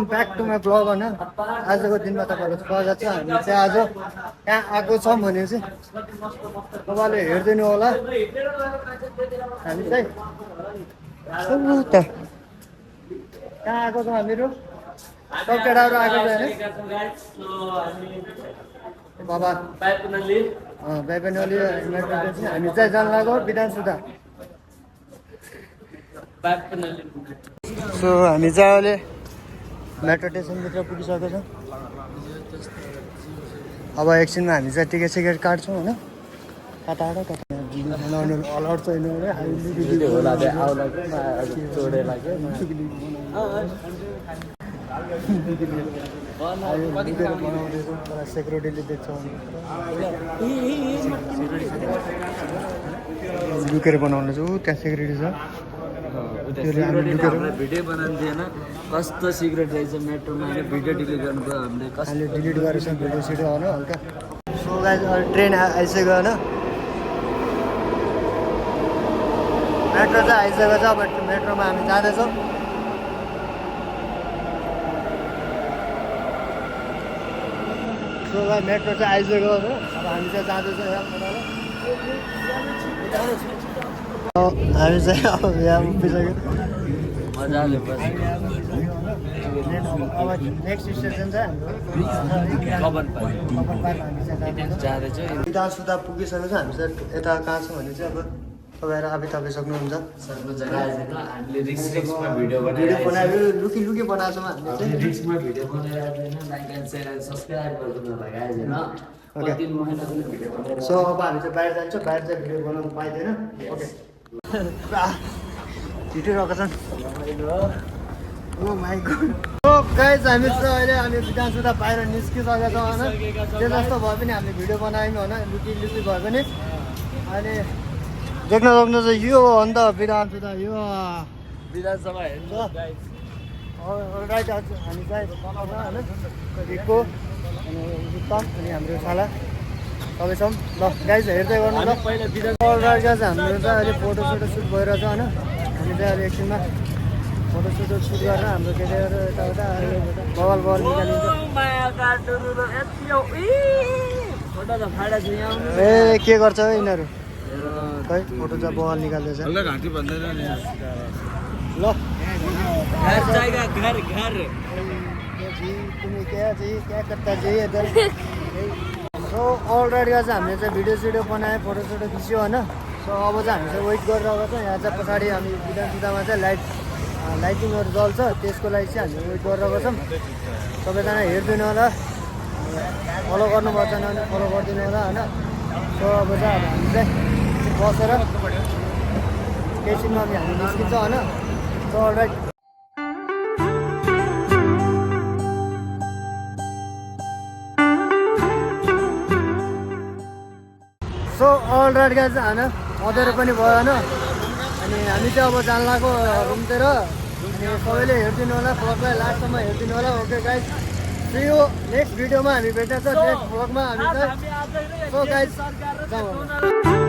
Welcome back to my blog होइन आजको दिनमा तपाईँहरू स्वागत छ। हामी चाहिँ आज कहाँ आएको छौँ भने चाहिँ तपाईँले हेरिदिनु होला। हामी चाहिँ कहाँ आएको छौँ हामीहरू सब केटाहरू आएको छ होइन बाबा बाइपनली हामी चाहिँ जान लाग्यो विधानसभा। सो हामी चाहिँ अहिले मेट्रो स्टेसनभित्र पुगिसकेको छौँ। अब एकछिनमा हामी चाहिँ टिकट सिकेट काट्छौँ होइन। कता भिडियो बनाउनु अलाउड छैन सेक्युरिटीले देख्छौँ लुकेर बनाउनु चाहिँ त्यहाँ सेक्युरिटी छ। भिडियो बनाउनु दिएन कस्तो सिक्रेट रहेछ मेट्रोमा होइन भिडियो डिलिट गर्नुभयो हामीले डिलिट गरेर भिडियो सिडियो होइन हल्का। सो गाइस ट्रेन आइसक्यो होइन मेट्रो चाहिँ आइसकेको छ। बट मेट्रोमा हामी जाँदैछौँ। सो गाइस मेट्रो चाहिँ आइसक्यो होइन अब हामी चाहिँ जाँदैछौँ हामी चाहिँ अब यहाँ उभिसक्यो। मजाले नेक्स्ट स्टेसन चाहिँ हाम्रो विधानसभा पुगिसकेको छ। हामी चाहिँ यता कहाँ छौँ भने चाहिँ अब तपाईँहरू आफै तपाईँ सक्नुहुन्छ। भिडियो बनायो लुकी बनाएको छौँ हामीले चाहिँ। सो अब हामी चाहिँ बाहिर जान्छौँ। बाहिर चाहिँ भिडियो बनाउनु पाइँदैन। ओके छिटिरहेको छन्। ओ माइ गॉड। सो गाइस हामी चाहिँ अहिले विधानसभा बाहिर निस्किसकेका छौँ होइन। जे जस्तो भए पनि हामीले भिडियो बनायौँ होइन लुकी भए पनि। अहिले देख्न सक्नुहुन्छ यो हो अन्त विधानसभा यो विधानसभा हेर्नु राइट हामी चाहिँ बनाउँछ होइन रिको अनि उत्तम अनि हाम्रो साला सबै छौँ। ल गाइस हेर्दै गर्नु ल। पहिला अलराइट गाइस हाम्रो चाहिँ अहिले फोटो सुट भइरहेछ होइन। हामी चाहिँ अहिले एकछिनमा फोटो सुट गरेर हाम्रो केटाहरू यताउता बगल निकालिन्छ। ए के गर्छ है यिनीहरू खै फोटो चाहिँ बगल निकाल्दैछ। ल क्या करता चाहिए इधर। सो अलरेडी चाहिँ हामीले चाहिँ भिडियो सिडियो बनायो फोटो सोटो खिच्यो होइन। सो अब चाहिँ हामी चाहिँ वेट गरिरहेको छ। यहाँ चाहिँ पछाडि हामी विधानसभामा चाहिँ लाइटिङहरू जल्छ त्यसको लागि चाहिँ हामी वेट गरिरहेको छौँ। सबैजना हेरिदिनु होला फलो गर्नुभएको छैन भने फलो गरिदिनु होला होइन। सो अब चाहिँ हामी चाहिँ बसेर एकछिनमा हामी निस्किन्छ होइन। So all right so all right guys होइन अँध्यारो पनि भयो होइन। अनि हामी चाहिँ अब जान लाग्यो रुमतिर। अनि सबैले हेरिदिनु होला ब्लगलाई लास्टसम्म हेरिदिनु होला। Okay guys see you next भिडियोमा हामी भेट्छ नेक्स्ट ब्लगमा हामी चाहिँ। सो गाइस जाउँ।